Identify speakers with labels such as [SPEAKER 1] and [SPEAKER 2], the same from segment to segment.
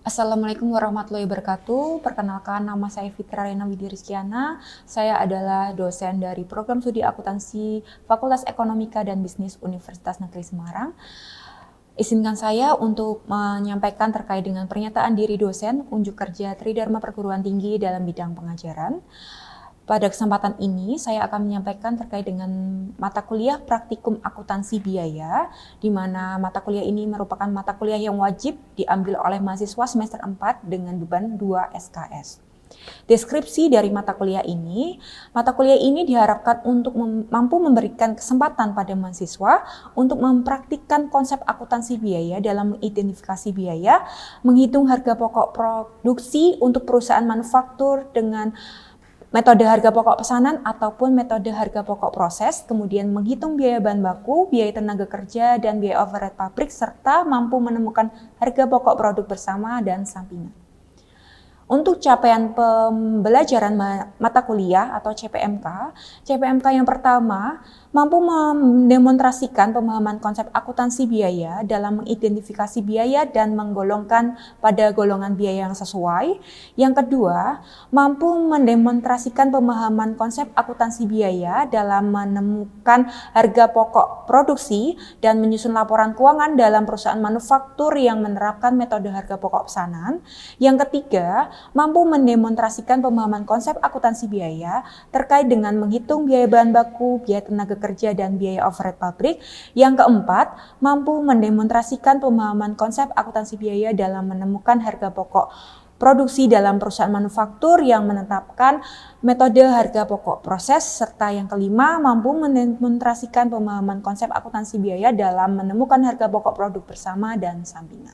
[SPEAKER 1] Assalamualaikum warahmatullahi wabarakatuh. Perkenalkan, nama saya Fitra Rena Widi Rizkiana. Saya adalah dosen dari Program Studi Akuntansi Fakultas Ekonomika dan Bisnis Universitas Negeri Semarang. Izinkan saya untuk menyampaikan terkait dengan pernyataan diri dosen unjuk kerja Tridharma Perguruan Tinggi dalam bidang pengajaran. Pada kesempatan ini, saya akan menyampaikan terkait dengan mata kuliah Praktikum Akuntansi Biaya, di mana mata kuliah ini merupakan mata kuliah yang wajib diambil oleh mahasiswa semester 4 dengan beban 2 SKS. Deskripsi dari mata kuliah ini diharapkan untuk mampu memberikan kesempatan pada mahasiswa untuk mempraktikkan konsep akuntansi biaya dalam mengidentifikasi biaya, menghitung harga pokok produksi untuk perusahaan manufaktur dengan metode harga pokok pesanan ataupun metode harga pokok proses, kemudian menghitung biaya bahan baku, biaya tenaga kerja, dan biaya overhead pabrik, serta mampu menemukan harga pokok produk bersama dan sampingan. Untuk capaian pembelajaran mata kuliah atau CPMK yang pertama mampu mendemonstrasikan pemahaman konsep akuntansi biaya dalam mengidentifikasi biaya dan menggolongkan pada golongan biaya yang sesuai. Yang kedua, mampu mendemonstrasikan pemahaman konsep akuntansi biaya dalam menemukan harga pokok produksi dan menyusun laporan keuangan dalam perusahaan manufaktur yang menerapkan metode harga pokok pesanan. Yang ketiga, mampu mendemonstrasikan pemahaman konsep akuntansi biaya terkait dengan menghitung biaya bahan baku, biaya tenaga kerja, dan biaya overhead pabrik. Yang keempat, mampu mendemonstrasikan pemahaman konsep akuntansi biaya dalam menemukan harga pokok produksi dalam perusahaan manufaktur yang menetapkan metode harga pokok proses. Serta yang kelima, mampu mendemonstrasikan pemahaman konsep akuntansi biaya dalam menemukan harga pokok produk bersama dan sampingan.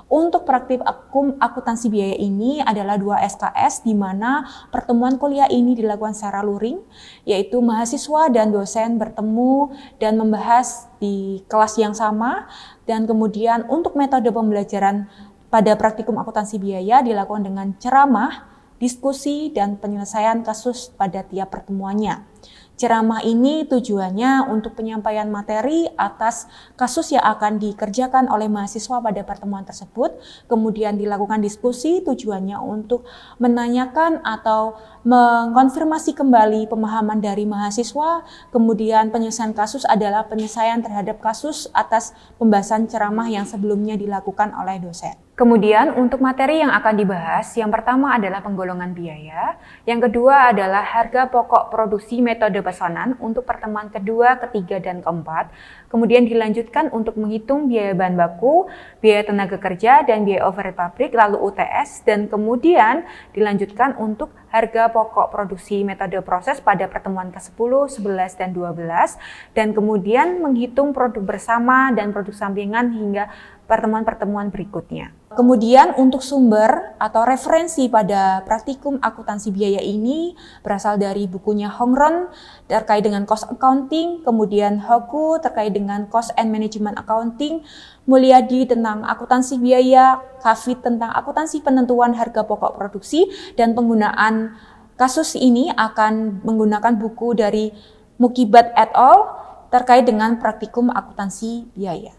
[SPEAKER 1] Untuk praktikum akuntansi biaya ini adalah 2 SKS, di mana pertemuan kuliah ini dilakukan secara luring, yaitu mahasiswa dan dosen bertemu dan membahas di kelas yang sama. Dan kemudian untuk metode pembelajaran pada praktikum akuntansi biaya dilakukan dengan ceramah, diskusi, dan penyelesaian kasus pada tiap pertemuannya. Ceramah ini tujuannya untuk penyampaian materi atas kasus yang akan dikerjakan oleh mahasiswa pada pertemuan tersebut. Kemudian dilakukan diskusi tujuannya untuk menanyakan atau mengkonfirmasi kembali pemahaman dari mahasiswa. Kemudian penyelesaian kasus adalah penyelesaian terhadap kasus atas pembahasan ceramah yang sebelumnya dilakukan oleh dosen. Kemudian untuk materi yang akan dibahas, yang pertama adalah penggolongan biaya, yang kedua adalah harga pokok produksi metode pesanan untuk pertemuan kedua, ketiga, dan keempat. Kemudian dilanjutkan untuk menghitung biaya bahan baku, biaya tenaga kerja, dan biaya overhead pabrik, lalu UTS, dan kemudian dilanjutkan untuk harga pokok produksi metode proses pada pertemuan ke-10, 11, dan 12, dan kemudian menghitung produk bersama dan produk sampingan hingga pertemuan-pertemuan berikutnya. Kemudian untuk sumber atau referensi pada praktikum akuntansi biaya ini berasal dari bukunya Hongron terkait dengan cost accounting, kemudian Hoku terkait dengan cost and management accounting, Mulyadi tentang akuntansi biaya, Kafid tentang akuntansi penentuan harga pokok produksi, dan penggunaan kasus ini akan menggunakan buku dari Mukibat et al. Terkait dengan praktikum akuntansi biaya.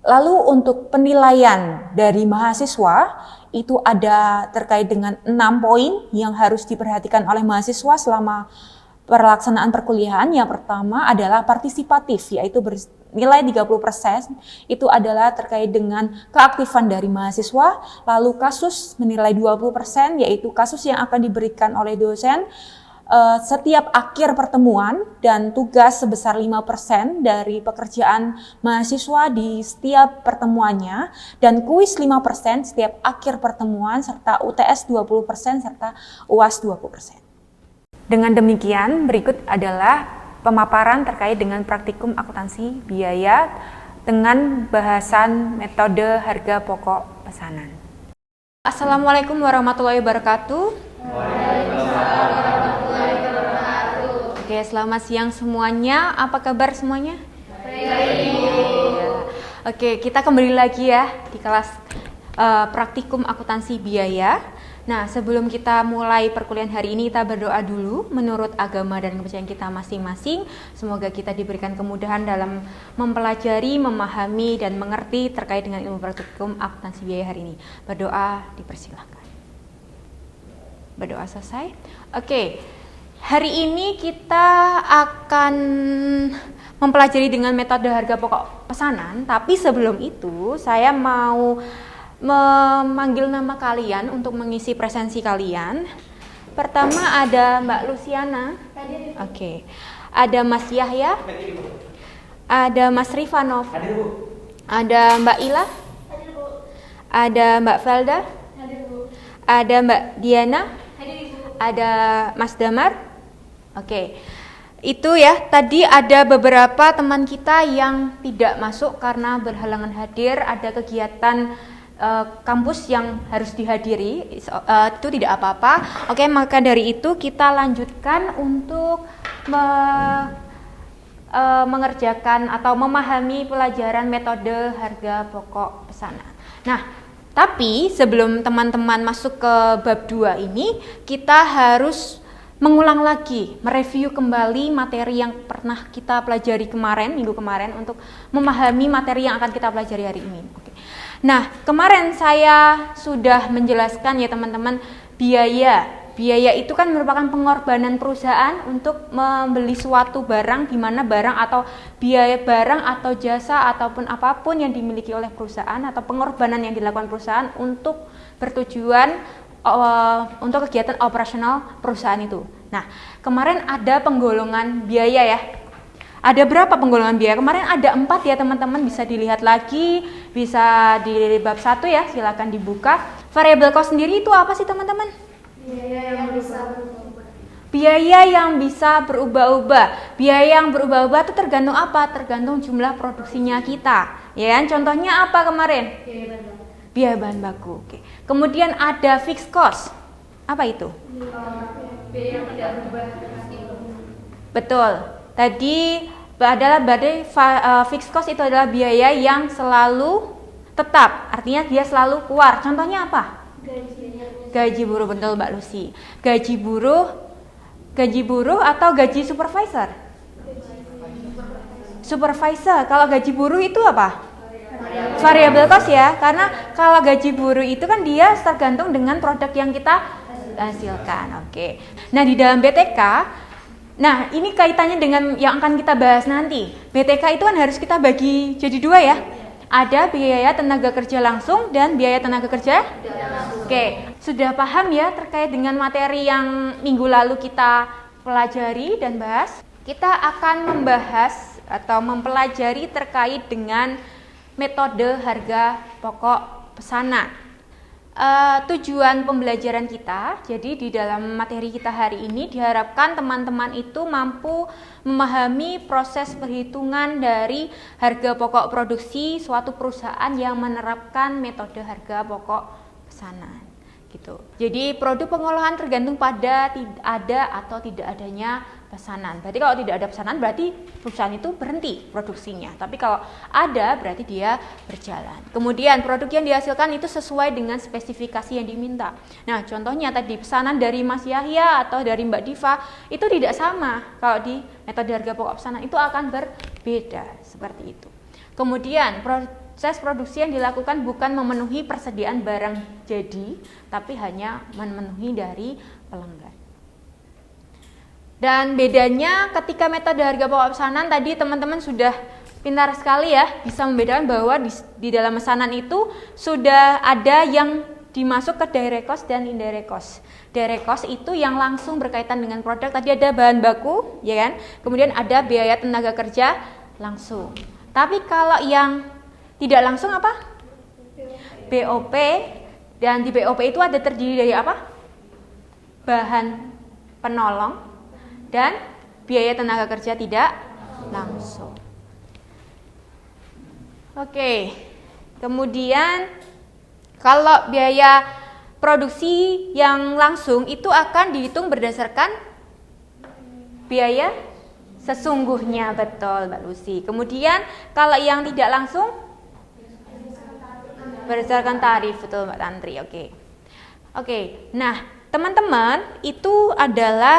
[SPEAKER 1] Lalu untuk penilaian dari mahasiswa itu ada terkait dengan 6 poin yang harus diperhatikan oleh mahasiswa selama pelaksanaan perkuliahan. Yang pertama adalah partisipatif, yaitu bernilai 30%, itu adalah terkait dengan keaktifan dari mahasiswa. Lalu kasus menilai 20%, yaitu kasus yang akan diberikan oleh dosen setiap akhir pertemuan, dan tugas sebesar 5% dari pekerjaan mahasiswa di setiap pertemuannya, dan kuis 5% setiap akhir pertemuan, serta UTS 20% serta UAS 20%. Dengan demikian, berikut adalah pemaparan terkait dengan praktikum akuntansi biaya dengan bahasan metode harga pokok pesanan. Assalamualaikum warahmatullahi wabarakatuh.
[SPEAKER 2] Waalaikumsalam warahmatullahi wabarakatuh.
[SPEAKER 1] Oke, selamat siang semuanya. Apa kabar semuanya?
[SPEAKER 2] Baik.
[SPEAKER 1] Ya. Oke, kita kembali lagi ya di kelas praktikum akuntansi biaya. Nah, sebelum kita mulai perkuliahan hari ini, kita berdoa dulu menurut agama dan kepercayaan kita masing-masing. Semoga kita diberikan kemudahan dalam mempelajari, memahami, dan mengerti terkait dengan ilmu praktikum akuntansi biaya hari ini. Berdoa dipersilahkan. Berdoa selesai. Oke, hari ini kita akan mempelajari dengan metode harga pokok pesanan. Tapi sebelum itu, saya mau memanggil nama kalian untuk mengisi presensi kalian. Pertama ada Mbak Luciana. Oke. Ada Mas Yahya. Ada Mas Rifanov. Ada Mbak Ila. Ada Mbak Felda. Ada Mbak Diana. Ada Mas Damar. Oke. Itu ya, tadi ada beberapa teman kita yang tidak masuk karena berhalangan hadir, ada kegiatan kampus yang harus dihadiri, itu tidak apa-apa. Oke, maka dari itu kita lanjutkan untuk mengerjakan atau memahami pelajaran metode harga pokok pesanan. Nah, tapi sebelum teman-teman masuk ke bab 2 ini, kita harus mengulang lagi, mereview kembali materi yang pernah kita pelajari kemarin, minggu kemarin, untuk memahami materi yang akan kita pelajari hari ini. Oke. Nah, kemarin saya sudah menjelaskan ya teman-teman, biaya itu kan merupakan pengorbanan perusahaan untuk membeli suatu barang, di mana barang atau biaya barang atau jasa ataupun apapun yang dimiliki oleh perusahaan atau pengorbanan yang dilakukan perusahaan untuk bertujuan untuk kegiatan operasional perusahaan itu. Nah, kemarin ada penggolongan biaya ya. Ada berapa penggolongan biaya? Kemarin ada 4 ya teman-teman, bisa dilihat lagi, bisa di bab 1 ya, silakan dibuka. Variable cost sendiri itu apa sih teman-teman?
[SPEAKER 2] Biaya yang bisa berubah.
[SPEAKER 1] Biaya yang bisa berubah-ubah. Biaya yang berubah-ubah itu tergantung apa? Tergantung jumlah produksinya kita. Ya kan? Contohnya apa kemarin? Biaya bahan baku. Oke. Kemudian ada fixed cost. Apa itu?
[SPEAKER 2] Biaya yang tidak berubah.
[SPEAKER 1] Betul. Tadi adalah fixed cost itu adalah biaya yang selalu tetap. Artinya dia selalu keluar. Contohnya apa? Gaji buruh, betul Mbak Lucy. Gaji buruh atau gaji supervisor? Supervisor. Kalau gaji buruh itu apa? Variable cost ya, karena kalau gaji buruh itu kan dia tergantung dengan produk yang kita hasilkan. Oke. Nah, di dalam BTK, nah ini kaitannya dengan yang akan kita bahas nanti. BTK itu kan harus kita bagi jadi 2 ya. Ada biaya tenaga kerja langsung dan biaya tenaga kerja tidak langsung. Oke, sudah paham ya terkait dengan materi yang minggu lalu kita pelajari dan bahas? Kita akan membahas atau mempelajari terkait dengan metode harga pokok pesanan. Tujuan pembelajaran kita, jadi di dalam materi kita hari ini diharapkan teman-teman itu mampu memahami proses perhitungan dari harga pokok produksi suatu perusahaan yang menerapkan metode harga pokok pesanan. Gitu. Jadi produk pengolahan tergantung pada ada atau tidak adanya pesanan. Berarti kalau tidak ada pesanan berarti perusahaan itu berhenti produksinya. Tapi kalau ada berarti dia berjalan. Kemudian produk yang dihasilkan itu sesuai dengan spesifikasi yang diminta. Nah, contohnya tadi pesanan dari Mas Yahya atau dari Mbak Diva itu tidak sama. Kalau di metode harga pokok pesanan itu akan berbeda seperti itu. Kemudian proses produksi yang dilakukan bukan memenuhi persediaan barang jadi, tapi hanya memenuhi dari pelanggan. Dan bedanya ketika metode harga pokok pesanan tadi teman-teman sudah pintar sekali ya, bisa membedakan bahwa di dalam pesanan itu sudah ada yang dimasuk ke direct cost dan indirect cost. Direct cost itu yang langsung berkaitan dengan produk, tadi ada bahan baku, ya kan? Kemudian ada biaya tenaga kerja langsung. Tapi kalau yang tidak langsung apa? BOP, dan di BOP itu ada terdiri dari apa? Bahan penolong dan biaya tenaga kerja tidak langsung. Oke, kemudian kalau biaya produksi yang langsung itu akan dihitung berdasarkan biaya sesungguhnya, betul Mbak Lucy. Kemudian kalau yang tidak langsung berdasarkan tarif, betul Mbak Tantri. Oke. Oke, nah teman-teman itu adalah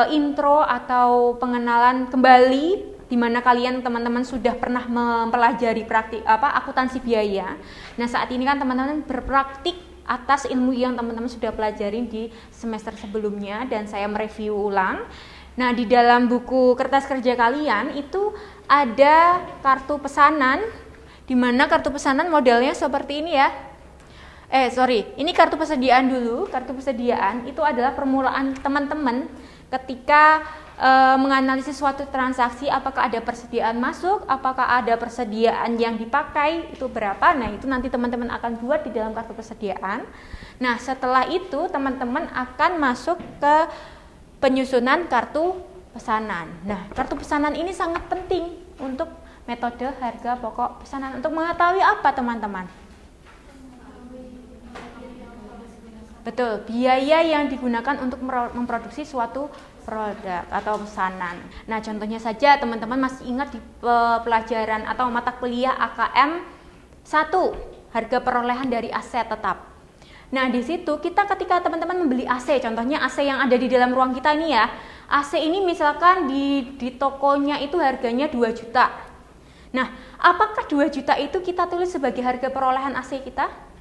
[SPEAKER 1] intro atau pengenalan kembali di mana kalian teman-teman sudah pernah mempelajari praktik akuntansi biaya. Nah, saat ini kan teman-teman berpraktik atas ilmu yang teman-teman sudah pelajari di semester sebelumnya dan saya mereview ulang. Nah, di dalam buku kertas kerja kalian itu ada kartu pesanan, di mana kartu pesanan modelnya seperti ini ya. Ini kartu persediaan dulu. Kartu persediaan itu adalah permulaan teman-teman ketika menganalisis suatu transaksi, apakah ada persediaan masuk, apakah ada persediaan yang dipakai, itu berapa. Nah, itu nanti teman-teman akan buat di dalam kartu persediaan. Nah, setelah itu teman-teman akan masuk ke penyusunan kartu pesanan. Nah, kartu pesanan ini sangat penting untuk metode harga pokok pesanan. Untuk mengetahui apa, teman-teman? Betul, biaya yang digunakan untuk memproduksi suatu produk atau pesanan. Nah, contohnya saja teman-teman masih ingat di pelajaran atau mata kuliah AKM 1, harga perolehan dari aset tetap. Nah, di situ ketika teman-teman membeli AC, contohnya AC yang ada di dalam ruang kita ini ya. AC ini misalkan di tokonya itu harganya 2 juta. Nah, apakah 2 juta itu kita tulis sebagai harga perolehan AC kita?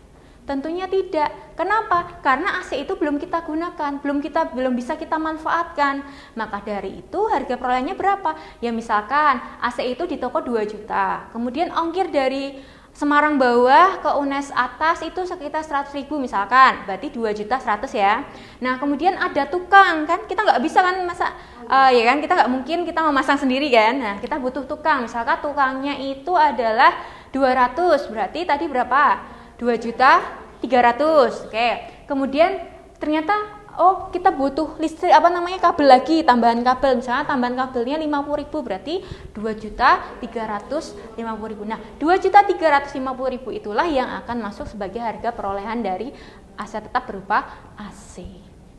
[SPEAKER 1] Tentunya tidak. Kenapa? Karena AC itu belum kita gunakan, belum bisa kita manfaatkan. Maka dari itu harga perolehannya berapa? Ya misalkan AC itu di toko 2 juta. Kemudian ongkir dari Semarang bawah ke UNES atas itu sekitar 100.000 misalkan. Berarti 2 juta 100 ya. Nah, kemudian ada tukang kan? Kita nggak bisa kan masa ya kan, kita nggak mungkin kita memasang sendiri kan. Nah, kita butuh tukang. Misalkan tukangnya itu adalah 200. Berarti tadi berapa? 2 juta 300. Oke. Kemudian ternyata kita butuh listrik kabel lagi, tambahan kabel. Misalnya tambahan kabelnya 50.000 berarti 2 juta 350.000. Nah, 2 juta 350.000 itulah yang akan masuk sebagai harga perolehan dari aset tetap berupa AC.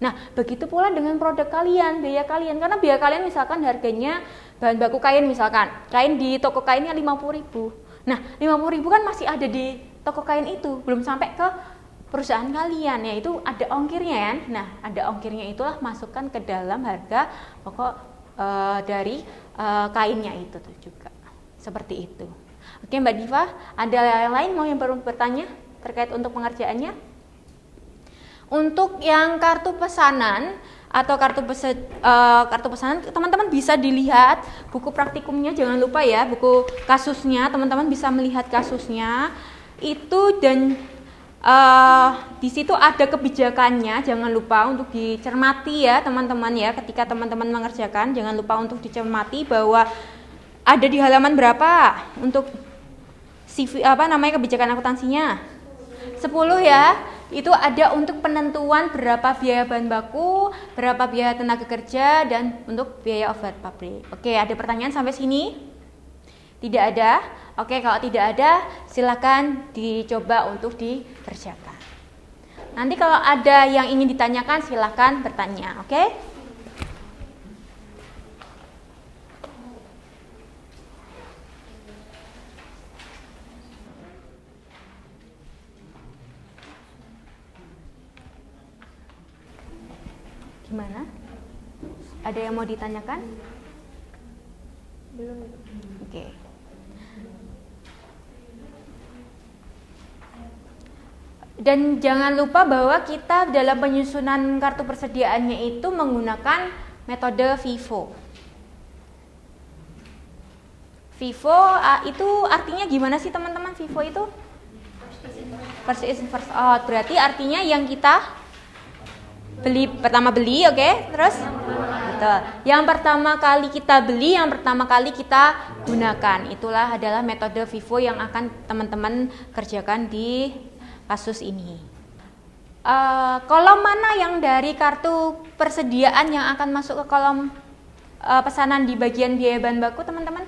[SPEAKER 1] Nah, begitu pula dengan produk kalian, biaya kalian. Karena biaya kalian misalkan harganya bahan baku kain misalkan. Kain di toko kainnya 50.000. Nah, 50.000 kan masih ada di toko kain itu, belum sampai ke perusahaan kalian, yaitu ada ongkirnya kan. Nah, ada ongkirnya itulah masukkan ke dalam harga pokok dari kainnya itu tuh juga. Seperti itu. Oke, Mbak Diva, ada yang lain mau yang baru bertanya terkait untuk pengerjaannya? Untuk yang kartu pesanan atau kartu pesanan, teman-teman bisa dilihat buku praktikumnya, jangan lupa ya, buku kasusnya, teman-teman bisa melihat kasusnya itu dan di situ ada kebijakannya, jangan lupa untuk dicermati ya teman-teman ya. Ketika teman-teman mengerjakan, jangan lupa untuk dicermati bahwa ada di halaman berapa untuk CV kebijakan akuntansinya 10 ya. Itu ada untuk penentuan berapa biaya bahan baku, berapa biaya tenaga kerja, dan untuk biaya overhead pabrik. Oke, ada pertanyaan sampai sini? Tidak ada? Oke, kalau tidak ada, silakan dicoba untuk dikerjakan. Nanti kalau ada yang ingin ditanyakan, silakan bertanya, oke? Gimana? Ada yang mau ditanyakan?
[SPEAKER 2] Belum.
[SPEAKER 1] Oke. Dan jangan lupa bahwa kita dalam penyusunan kartu persediaannya itu menggunakan metode FIFO. FIFO itu artinya gimana sih teman-teman? FIFO itu? First in first out. Berarti artinya yang kita pertama beli, oke? Terus? Betul. Yang pertama kali kita beli, yang pertama kali kita gunakan. Itulah adalah metode FIFO yang akan teman-teman kerjakan di kasus ini. Kolom mana yang dari kartu persediaan yang akan masuk ke kolom pesanan di bagian biaya bahan baku, teman-teman?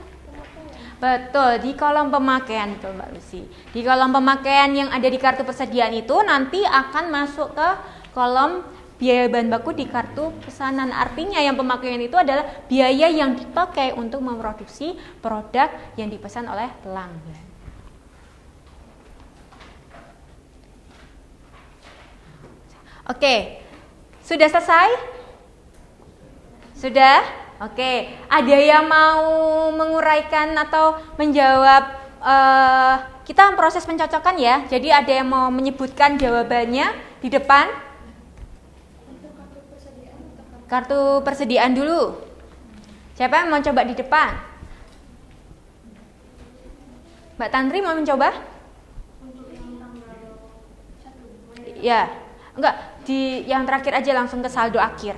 [SPEAKER 1] Betul, di kolom pemakaian itu Mbak Lucy. Di kolom pemakaian yang ada di kartu persediaan itu nanti akan masuk ke kolom biaya bahan baku di kartu pesanan. Artinya yang pemakaian itu adalah biaya yang dipakai untuk memproduksi produk yang dipesan oleh pelanggan. Oke, sudah selesai? Sudah? Oke, ada yang mau menguraikan atau menjawab? Kita proses pencocokan ya, jadi ada yang mau menyebutkan jawabannya di depan? Kartu persediaan dulu. Siapa yang mau coba di depan? Mbak Tantri mau mencoba? Ya, enggak, di yang terakhir aja langsung ke saldo akhir.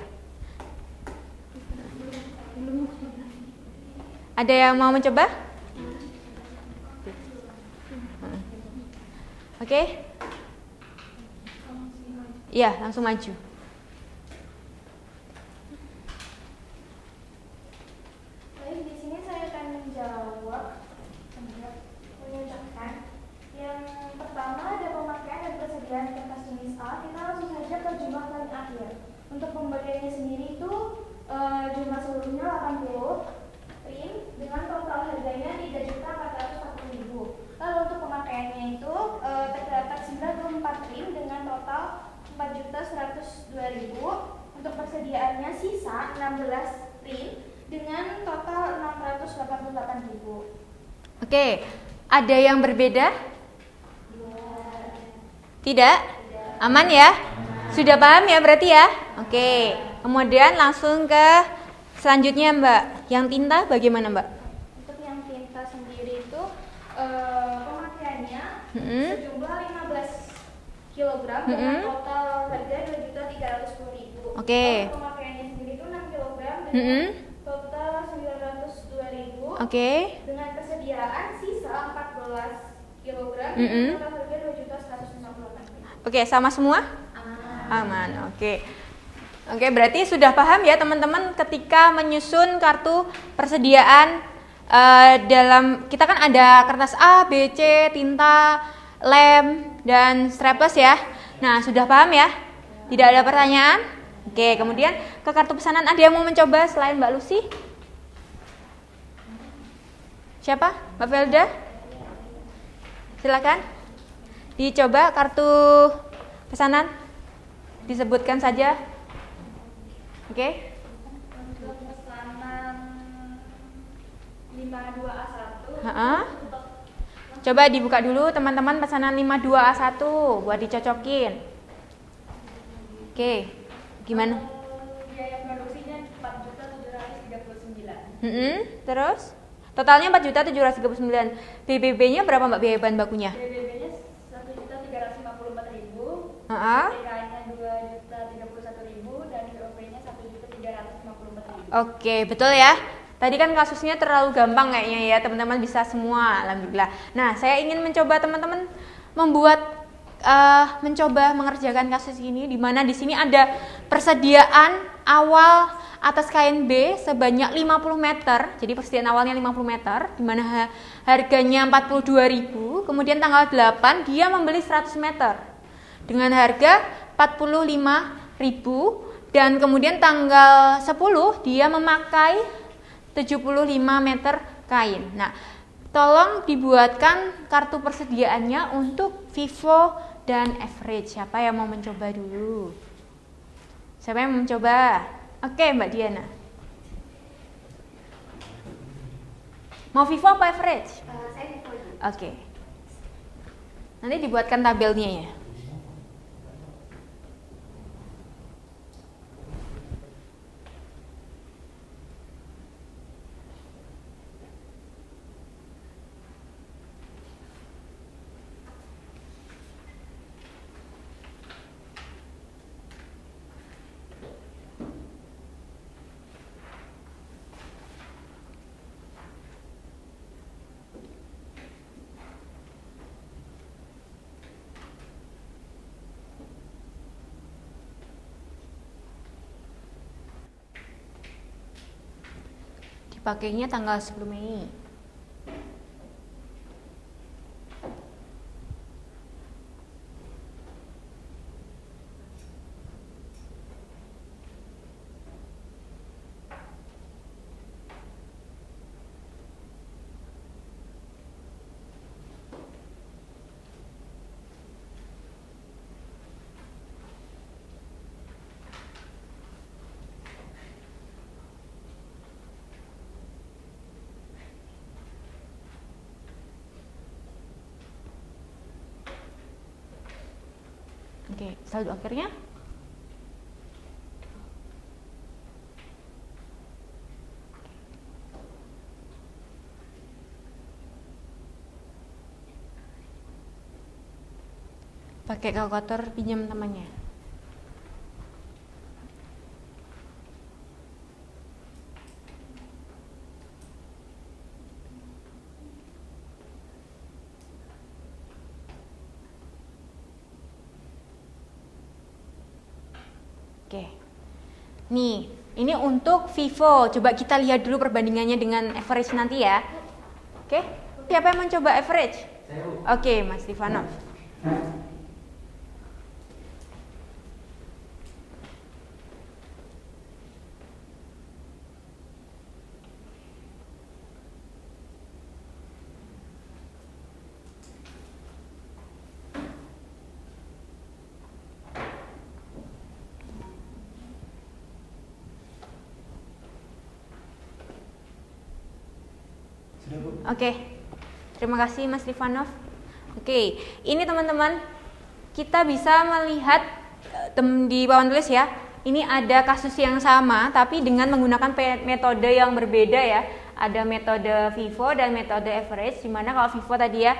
[SPEAKER 1] Ada yang mau mencoba? Oke? Iya, langsung maju.
[SPEAKER 2] Baik, di sini saya akan menjawab, mengucapkan. Yang pertama ada pemakaian dan persediaan kertas jenis A. Kita langsung saja ke jumlah paling akhir. Untuk pembeliannya sendiri itu jumlah seluruhnya 80 prim dengan total harganya 3.440.000. Lalu untuk pemakaiannya itu terdapat 94 prim dengan total 4.102.000. Untuk persediaannya sisa 16 prim dengan total 688.000.
[SPEAKER 1] Oke, ada yang berbeda? Tidak? Aman ya? Sudah paham ya berarti ya? Oke, kemudian langsung ke selanjutnya Mbak. Yang tinta bagaimana Mbak?
[SPEAKER 2] Untuk yang tinta sendiri itu pemakaiannya sejumlah 15 kg dengan total harga 2.310.000.
[SPEAKER 1] Oke.
[SPEAKER 2] Untuk pemakaiannya sendiri itu 6 kg dengan total 902.000.
[SPEAKER 1] Oke.
[SPEAKER 2] Dengan persediaan sisa 14 kg dengan total harga 2.158.000.
[SPEAKER 1] Oke, sama semua? Aman. Oke. Oke, berarti sudah paham ya teman-teman ketika menyusun kartu persediaan dalam kita kan ada kertas A, B, C, tinta, lem dan strapless ya. Nah, sudah paham ya? Tidak ada pertanyaan? Oke, kemudian ke kartu pesanan ada yang mau mencoba selain Mbak Lucy? Siapa? Mbak Felda? Silakan. Dicoba kartu pesanan. Disebutkan saja. Oke.
[SPEAKER 2] Untuk pesanan 52A1.
[SPEAKER 1] Coba dibuka dulu teman-teman pesanan 52A1 buat dicocokin. Oke. Gimana?
[SPEAKER 2] Biaya produksinya 4.739.
[SPEAKER 1] Terus? Totalnya 4.739. BBB-nya berapa Mbak biaya bahan bakunya?
[SPEAKER 2] BBB-nya 1.354.000.
[SPEAKER 1] Heeh.
[SPEAKER 2] TKI-nya 2.031.000 dan BOP-nya 1.354.000.
[SPEAKER 1] Oke, betul ya. Tadi kan kasusnya terlalu gampang kayaknya ya, teman-teman bisa semua, alhamdulillah. Nah, saya ingin mencoba teman-teman mencoba mengerjakan kasus ini, di mana di sini ada persediaan awal atas kain B sebanyak 50 meter. Jadi persediaan awalnya 50 meter, di mana harganya 42.000. Kemudian tanggal 8 dia membeli 100 meter dengan harga 45.000. Dan kemudian tanggal 10 dia memakai 75 meter kain. Nah, tolong dibuatkan kartu persediaannya untuk FIFO dan average. Siapa yang mau mencoba dulu? Siapa yang mau mencoba? Oke, Mbak Diana. Mau FIFO apa average?
[SPEAKER 2] Saya FIFO.
[SPEAKER 1] Oke. Nanti dibuatkan tabelnya ya. Dipakainya tanggal 10 Mei. Oke, saldo akhirnya pakai kalkulator pinjam temannya. Oke. Nih, ini untuk Vivo. Coba kita lihat dulu perbandingannya dengan average nanti ya. Oke. Siapa yang mencoba average? Oke, Mas Rifanov. Oke, terima kasih Mas Rifanov. Oke, ini teman-teman, kita bisa melihat di papan tulis ya. Ini ada kasus yang sama, tapi dengan menggunakan metode yang berbeda ya. Ada metode Vivo dan metode average. Dimana kalau Vivo tadi ya,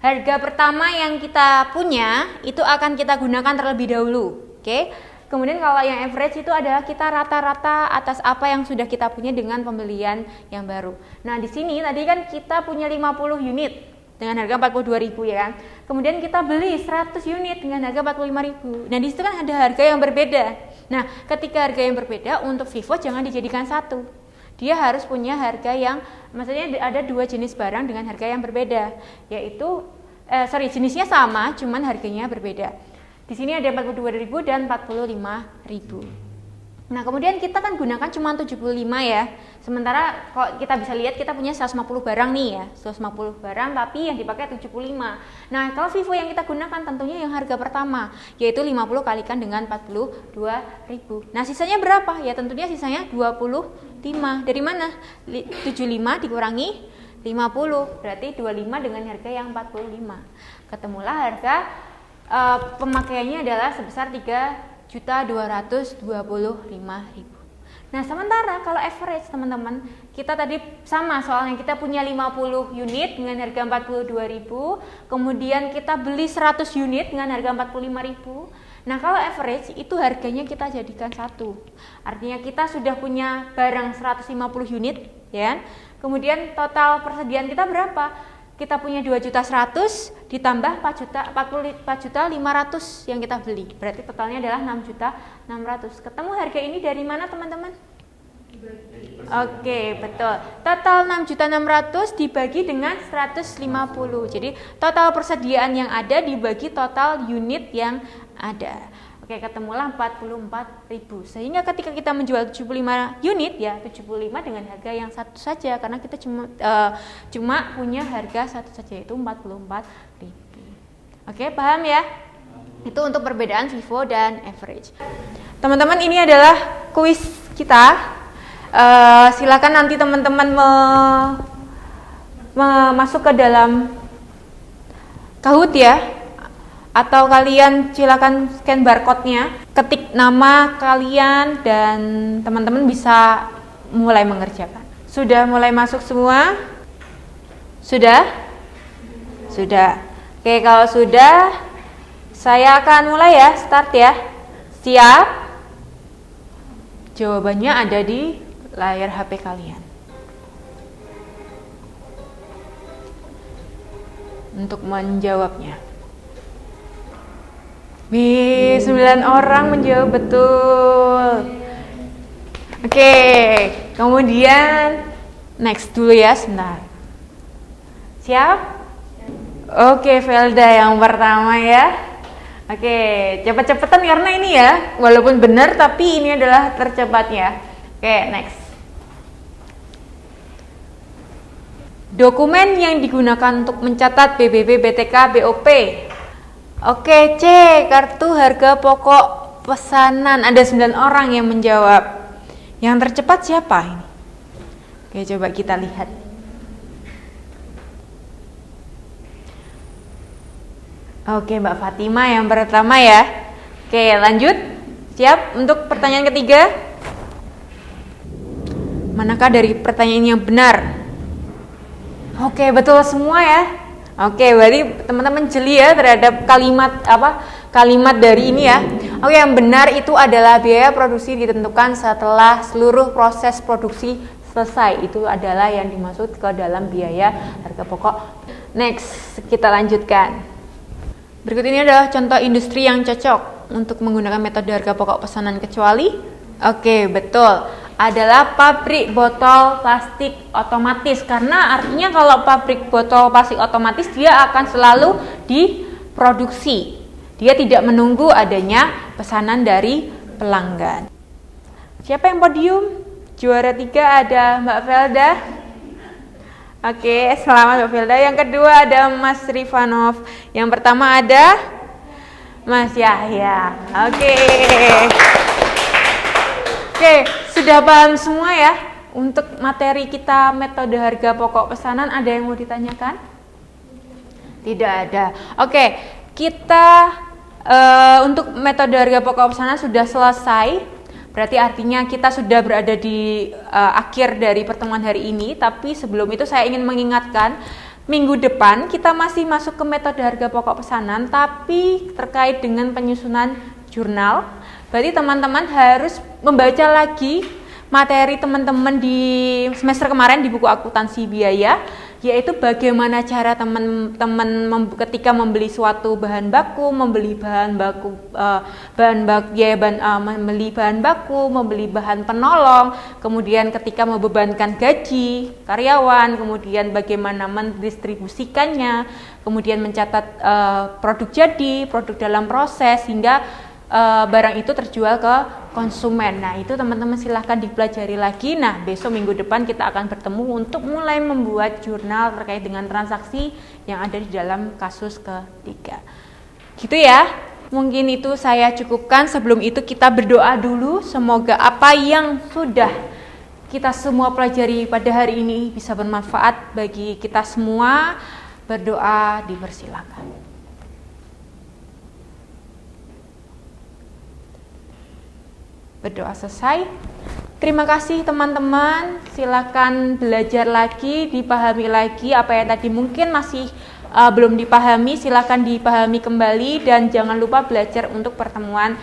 [SPEAKER 1] harga pertama yang kita punya itu akan kita gunakan terlebih dahulu. Oke. Kemudian kalau yang average itu adalah kita rata-rata atas apa yang sudah kita punya dengan pembelian yang baru. Nah, di sini tadi kan kita punya 50 unit dengan harga 42.000 ya kan. Kemudian kita beli 100 unit dengan harga 45.000. Nah, di situ kan ada harga yang berbeda. Nah, ketika harga yang berbeda untuk Vivo jangan dijadikan satu. Dia harus punya harga yang, maksudnya ada dua jenis barang dengan harga yang berbeda, yaitu jenisnya sama, cuman harganya berbeda. Di sini ada 42.000 dan 45.000. Nah, kemudian kita kan gunakan cuma 75 ya. Sementara kalau kita bisa lihat kita punya 150 barang nih ya. 150 barang tapi yang dipakai 75. Nah, kalau Vivo yang kita gunakan tentunya yang harga pertama, yaitu 50 kalikan dengan 42.000. Nah, sisanya berapa? Ya tentunya sisanya 25. Dari mana? 75 dikurangi 50. Berarti 25 dengan harga yang 45. Ketemulah harga pemakaiannya adalah sebesar 3.225.000. Nah, sementara kalau average teman-teman, kita tadi sama soalnya kita punya 50 unit dengan harga 42.000, kemudian kita beli 100 unit dengan harga 45.000. Nah, kalau average itu harganya kita jadikan satu. Artinya kita sudah punya barang 150 unit ya. Kemudian total persediaan kita berapa? Kita punya 2.100.000 ditambah 4.500.000 yang kita beli. Berarti totalnya adalah 6.600.000. Ketemu harga ini dari mana, teman-teman? Oke, betul. Total 6.600.000 dibagi dengan 150. Jadi total persediaan yang ada dibagi total unit yang ada. Oke, ketemulah 44.000. Sehingga ketika kita menjual 75 unit ya 75 dengan harga yang satu saja, karena kita cuma punya harga satu saja, yaitu 44.000. Oke, paham ya? Itu untuk perbedaan Vivo dan average. Teman-teman, ini adalah kuis kita. Silakan nanti teman-teman masuk ke dalam Kahoot ya. Atau kalian silakan scan barcode-nya, ketik nama kalian dan teman-teman bisa mulai mengerjakan. Sudah mulai masuk semua? Sudah? Sudah. Oke, kalau sudah saya akan mulai ya, start ya. Siap? Jawabannya ada di layar HP kalian. Untuk menjawabnya. 9 orang menjawab betul. Oke, kemudian next dulu ya, sebentar. Siap? Oke, Velda yang pertama ya. Oke, cepet-cepetan karena ini ya, walaupun benar tapi ini adalah tercepatnya. Oke, next. Dokumen yang digunakan untuk mencatat BBB, BTK, BOP. Oke, C, kartu harga pokok pesanan. Ada 9 orang yang menjawab. Yang tercepat siapa ini? Oke, coba kita lihat. Oke, Mbak Fatima yang pertama ya. Oke, lanjut. Siap untuk pertanyaan ketiga? Manakah dari pertanyaan yang benar? Oke, betul semua ya. Oke, berarti teman-teman jeli ya terhadap kalimat dari ini ya. Oke, yang benar itu adalah biaya produksi ditentukan setelah seluruh proses produksi selesai. Itu adalah yang dimaksud ke dalam biaya harga pokok. Next, kita lanjutkan. Berikut ini adalah contoh industri yang cocok untuk menggunakan metode harga pokok pesanan kecuali. Oke, betul. Adalah pabrik botol plastik otomatis, karena artinya kalau pabrik botol plastik otomatis dia akan selalu diproduksi. Dia tidak menunggu adanya pesanan dari pelanggan. Siapa yang podium? Juara 3 ada Mbak Velda. Oke, selamat Mbak Velda. Yang kedua ada Mas Rifanov. Yang pertama ada Mas Yahya. Oke, sudah paham semua ya? Untuk materi kita metode harga pokok pesanan, ada yang mau ditanyakan? Tidak ada. Oke, kita untuk metode harga pokok pesanan sudah selesai. Berarti artinya kita sudah berada di akhir dari pertemuan hari ini. Tapi sebelum itu saya ingin mengingatkan, minggu depan kita masih masuk ke metode harga pokok pesanan, tapi terkait dengan penyusunan jurnal. Berarti teman-teman harus membaca lagi materi teman-teman di semester kemarin di buku akuntansi biaya, yaitu bagaimana cara teman-teman ketika membeli suatu bahan baku, membeli bahan baku, membeli bahan penolong, kemudian ketika membebankan gaji karyawan, kemudian bagaimana mendistribusikannya, kemudian mencatat produk jadi, produk dalam proses hingga barang itu terjual ke konsumen. Nah, itu teman-teman silahkan dipelajari lagi. Nah, besok minggu depan kita akan bertemu untuk mulai membuat jurnal terkait dengan transaksi yang ada di dalam kasus ketiga. Gitu ya. Mungkin itu saya cukupkan. Sebelum itu kita berdoa dulu. Semoga apa yang sudah kita semua pelajari pada hari ini bisa bermanfaat bagi kita semua. Berdoa, dipersilakan. Berdoa selesai. Terima kasih teman-teman. Silakan belajar lagi, dipahami lagi apa yang tadi mungkin masih belum dipahami. Silakan dipahami kembali dan jangan lupa belajar untuk pertemuan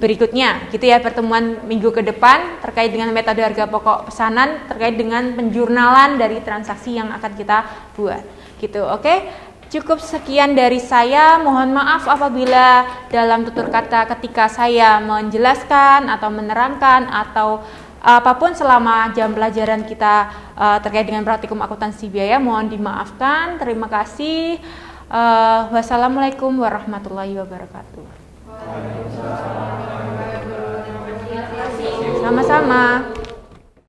[SPEAKER 1] berikutnya. Gitu ya, pertemuan minggu ke depan terkait dengan metode harga pokok pesanan, terkait dengan penjurnalan dari transaksi yang akan kita buat. Gitu, oke? Cukup sekian dari saya, mohon maaf apabila dalam tutur kata ketika saya menjelaskan atau menerangkan atau apapun selama jam pelajaran kita terkait dengan praktikum akuntansi biaya, mohon dimaafkan. Terima kasih. Wassalamualaikum warahmatullahi wabarakatuh. Sama-sama.